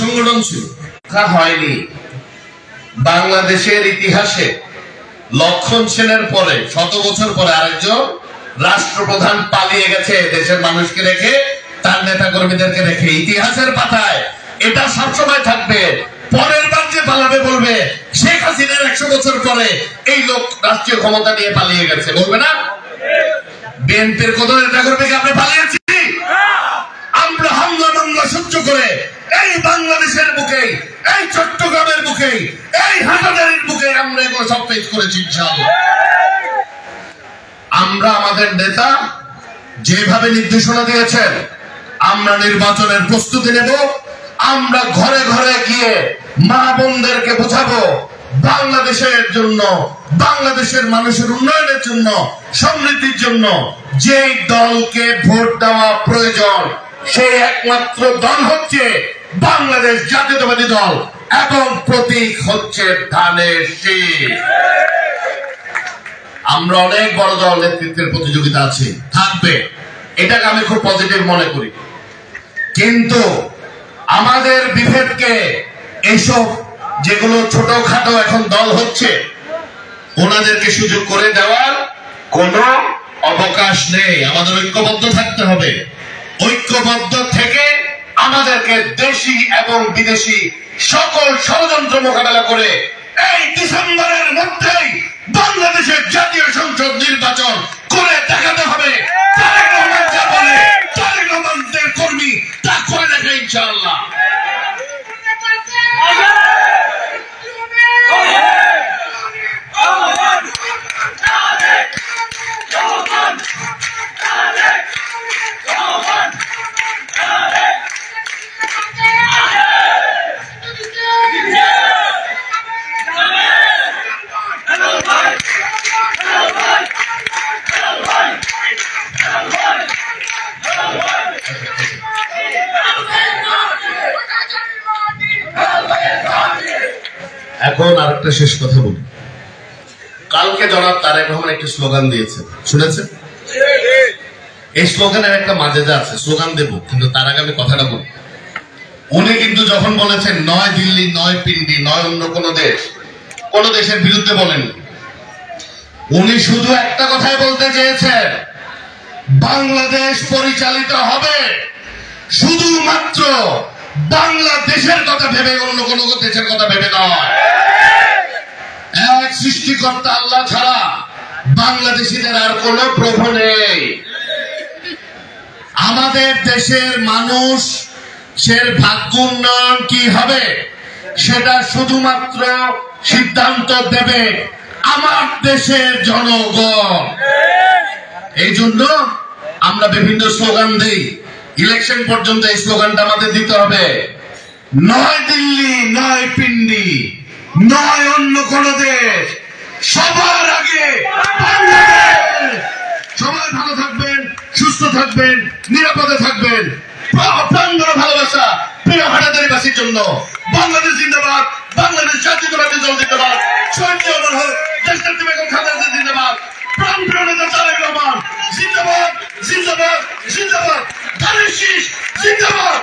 সংগঠন ছিল হয়নি। বাংলাদেশের ইতিহাসে লক্ষণ সেনের পরে 100 বছর পরে আরেকজন রাষ্ট্রপ্রধান পালিয়ে গেছে দেশের মানুষকে রেখে, তার নেতা কর্মীদেরকে রেখে। ইতিহাসের পাতায় এটা সবসময় থাকবে। পরের বার যে পালাবে বলবে শেখ হাসিনার 100 বছর পরে এই লোক রাষ্ট্রীয় ক্ষমতা নিয়ে পালিয়ে গেছে, বলবে না? বিএনপির কত নেতা কর্মীকে আপনি পালিয়েছি? আমরা হামলা মামলা সহ্য করে এই বাংলাদেশের বুকে, এই চট্টগ্রামের বুকে, এই হাটাজারির বুকে আমরা এগুলো সব ফেস করেছি ইনশাআল্লাহ। আমরা আমাদের নেতা যেভাবে নির্দেশনা দিয়েছেন, আমরা নির্বাচনের প্রস্তুতি নেব। আমরা ঘরে ঘরে গিয়ে মা বোনদেরকে বোঝাবো বাংলাদেশের জন্য, বাংলাদেশের মানুষের উন্নয়নের জন্য, সমৃদ্ধির জন্য যেই দলকে ভোট দেওয়া প্রয়োজন সেই একমাত্র দল হচ্ছে বাংলাদেশ জাতীয়তাবাদী দল এবং প্রতীক হচ্ছে ধানের শীষ। আমরা অনেক বড় দল, নেতৃত্বের প্রতিযোগিতা আছে, থাকবে, এটাকে আমি খুব পজিটিভ মনে করি। কিন্তু আমাদের বিভেদকে এইসব যেগুলো ছোটখাটো এখন দল হচ্ছে ওনাদেরকে সুযোগ করে দেওয়ার কোনো অবকাশ নেই। আমাদের ঐক্যবদ্ধ থাকতে হবে। ঐক্যবদ্ধ থেকে আমাদেরকে দেশি এবং বিদেশি সকল ষড়যন্ত্র মোকাবেলা করে এই ডিসেম্বরের মধ্যেই বাংলাদেশের জাতীয় সংসদ নির্বাচন করে দেখাতে হবে। তারেক রহমান যা বলে, তারেক রহমানের কর্মী তা করে দেখে ইনশাআল্লাহ। এখন আরেকটা শেষ কথা বলি। কালকে জনাব তারেক রহমান একটি স্লোগান দিয়েছে, শুনেছেন? এই স্লোগানের একটা মাজেজা আছে, স্লোগান দেব কিন্তু তার আগে আমি কথাটা বলি। উনি কিন্তু যখন বলেছেন নয় দিল্লি, নয় পিন্ডি, নয় অন্য কোন দেশ, কোন দেশের বিরুদ্ধে বলেন, উনি শুধু একটা কথাই বলতে চেয়েছেন, বাংলাদেশ পরিচালিত হবে শুধুমাত্র বাংলাদেশের কথা ভেবে, অন্য কোন দেশের কথা ভেবে নয়। এক সৃষ্টিকর্তা আল্লাহ ছাড়া বাংলাদেশিদের আর কোন প্রভু নেই। আমাদের দেশের মানুষ সের ভাগ্য উন্নয়ন কি হবে সেটা শুধুমাত্র সিদ্ধান্ত দেবে আমার দেশের জনগণ। এই জন্য আমরা বিভিন্ন স্লোগান দিই, ইলেকশন পর্যন্ত এই স্লোগানটা আমাদের দিতে হবে, নয় দিল্লি, নয় পিন্ডি, নয় অন্য কোন দেশ, সবার আগে বাংলাদেশ। সবাই ভালো থাকবেন, সুস্থ থাকবেন, নিরাপদে থাকবেন। প্রাণভরা ভালোবাসা প্রিয় হাটাজারিবাসীর জন্য। বাংলাদেশ জিন্দাবাদ, বাংলাদেশ জাতীয়তাবাদী দল জিন্দাবাদ, শহীদ জিয়াউর হক, দেশনেত্রী বেগম খালেদা জিয়া জিন্দাবাদ, প্রাণপ্রিয় নেতা তারেক রহমান জিন্দাবাদ, জিন্দাবাদ, জিন্দাবাদ, ধানের শীষ জিন্দাবাদ।